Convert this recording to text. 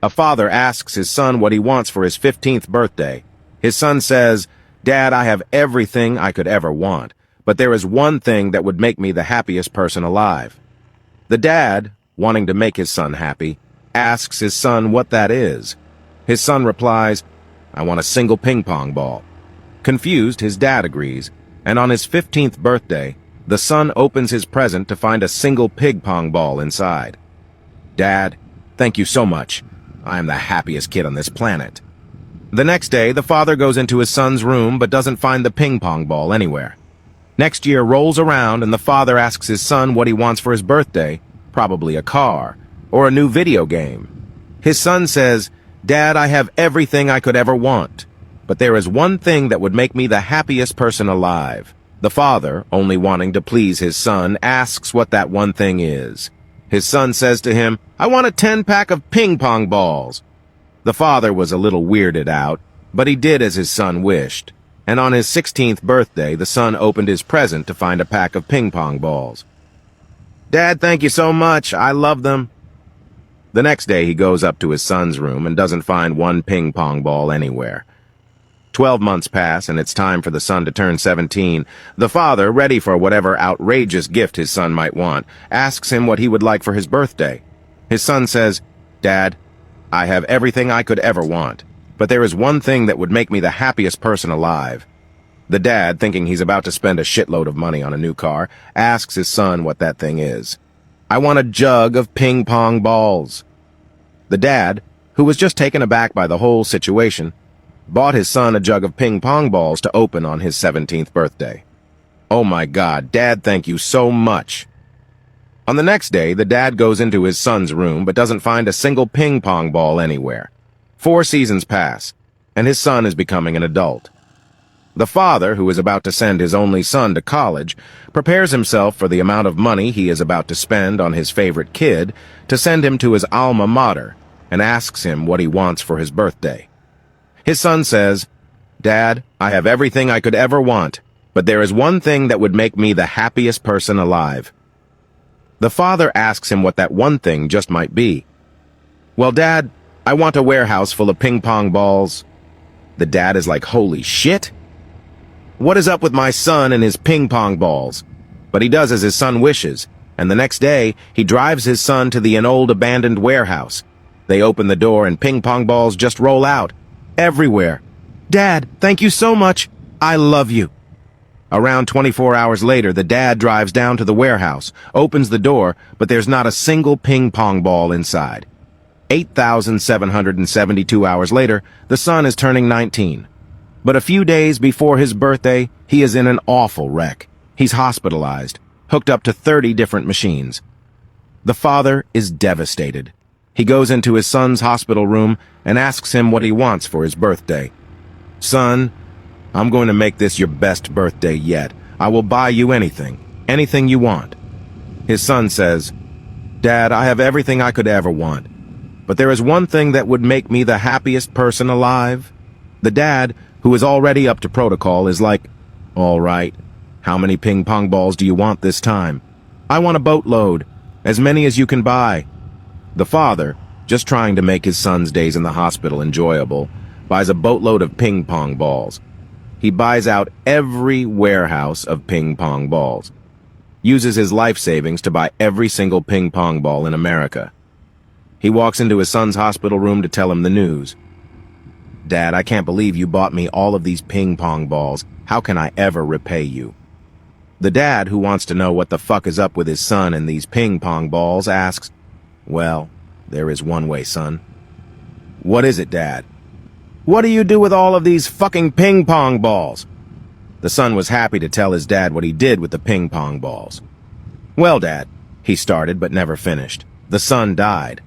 A father asks his son what he wants for his 15th birthday. His son says, "Dad, I have everything I could ever want, but there is one thing that would make me the happiest person alive." The dad, wanting to make his son happy, asks his son what that is. His son replies, "I want a single ping pong ball." Confused, his dad agrees, and on his 15th birthday, the son opens his present to find a single ping pong ball inside. "Dad, thank you so much. I am the happiest kid on this planet." The next day, the father goes into his son's room but doesn't find the ping pong ball anywhere. Next year rolls around and the father asks his son what he wants for his birthday, probably a car, or a new video game. His son says, "Dad, I have everything I could ever want, but there is one thing that would make me the happiest person alive." The father, only wanting to please his son, asks what that one thing is. His son says to him, "I want a 10-pack of ping pong balls." The father was a little weirded out, but he did as his son wished, and on his 16th birthday, the son opened his present to find a pack of ping pong balls. "Dad, thank you so much. I love them." The next day, he goes up to his son's room and doesn't find one ping pong ball anywhere. 12 months pass, and it's time for the son to turn 17. The father, ready for whatever outrageous gift his son might want, asks him what he would like for his birthday. His son says, "Dad, I have everything I could ever want, but there is one thing that would make me the happiest person alive." The dad, thinking he's about to spend a shitload of money on a new car, asks his son what that thing is. "I want a jug of ping pong balls." The dad, who was just taken aback by the whole situation, bought his son a jug of ping pong balls to open on his 17th birthday. "Oh my God, Dad, thank you so much." On the next day, the dad goes into his son's room but doesn't find a single ping pong ball anywhere. 4 seasons pass, and his son is becoming an adult. The father, who is about to send his only son to college, prepares himself for the amount of money he is about to spend on his favorite kid to send him to his alma mater, and asks him what he wants for his birthday. His son says, "Dad, I have everything I could ever want, but there is one thing that would make me the happiest person alive." The father asks him what that one thing just might be. "Well, Dad, I want a warehouse full of ping pong balls." The dad is like, "Holy shit! What is up with my son and his ping pong balls?" But he does as his son wishes, and the next day, he drives his son to an old abandoned warehouse. They open the door and ping pong balls just roll out. Everywhere. "Dad, thank you so much. I love you." Around 24 hours later, the dad drives down to the warehouse, opens the door, but there's not a single ping pong ball inside. 8,772 hours later, the son is turning 19. But a few days before his birthday, he is in an awful wreck. He's hospitalized, hooked up to 30 different machines. The father is devastated. He goes into his son's hospital room and asks him what he wants for his birthday. "Son, I'm going to make this your best birthday yet. I will buy you anything you want." His son says, "Dad, I have everything I could ever want, but there is one thing that would make me the happiest person alive." The dad, who is already up to protocol, is like, "All right, how many ping pong balls do you want this time?" "I want a boatload, as many as you can buy." The father, just trying to make his son's days in the hospital enjoyable, buys a boatload of ping pong balls. He buys out every warehouse of ping pong balls, uses his life savings to buy every single ping pong ball in America. He walks into his son's hospital room to tell him the news. "Dad, I can't believe you bought me all of these ping pong balls. How can I ever repay you?" The dad, who wants to know what the fuck is up with his son and these ping pong balls, asks, "Well, there is one way, son." "What is it, Dad?" "What do you do with all of these fucking ping pong balls?" The son was happy to tell his dad what he did with the ping pong balls. "Well, Dad," he started but never finished. The son died.